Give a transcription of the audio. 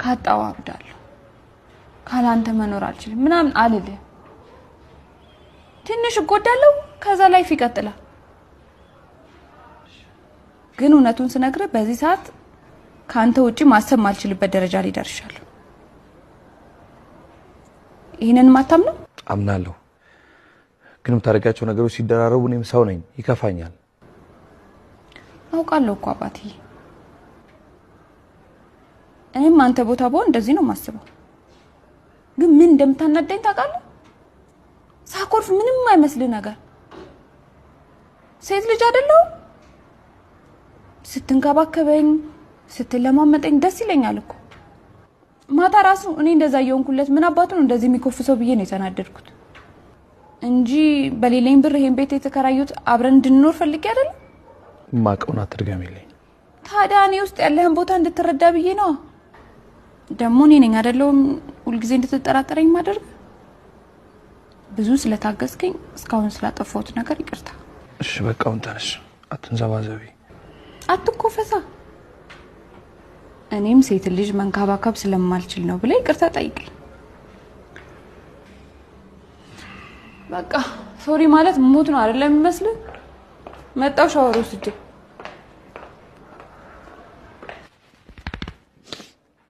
ካጣው አብዳለሁ ካላንተ መኖር አልችልም ምናምን አልልህ ትንሽ እጎዳለሁ ከዛ ላይፍ ይቀጥላል ግን እውነቱን ስነግርህ በዚህ ሰዓት ካንተ ውጪ ማሰብ ማልችልበት ደረጃ ላይ ደርሻለሁ ይሄንን ማታምነው አምናለሁ ግን የምታደርጋቸው ነገሮች ሲደራረቡ እኔም ሰው ነኝ ይከፋኛል አውቃለሁ እኮ አባቴ እኔም አንተ ቦታ ቦን እንደዚህ ነው ማስበው ግን ምን እንደምታናደኝ ታውቃለህ ሳኮርፍ ምንም አይመስል ነገር ሴት ልጅ አይደለው ስትንከባከበኝ ስትለማመጠኝ ደስ ይለኛል እኮ ማታ ራሱ እኔ እንደዛ የሆንኩለት ምን አባቱ ነው እንደዚህ የሚኮፍሰው ብዬ ነው የተናደድኩት እንጂ በሌላኝ ብር ይሄን ቤት የተከራዩት አብረን እንድንኖር ፈልጌ አይደል ማቀውና ትርጋሚልኝ ታዲያ እኔ ውስጥ ያለህን ቦታ እንድትረዳ ብዬ ነው ደሞ እኔ ነኝ አይደለም ሁሉ ጊዜ እንድትጠራጠረኝ ማድረግ ብዙ ስለታገስከኝ እስካሁን ስላጠፋሁት ነገር ይቅርታ እሺ በቃውን ተነሽ አትንዘባዘቢ አትኮፈሳ እኔም ሴት ልጅ መንካባከብ ስለማልችል ነው ብለ ይቅርታ ጠይቀኝ በቃ ሶሪ ማለት ሞት ነው አይደለም የሚመስል መጣው ሻወር ውስጥ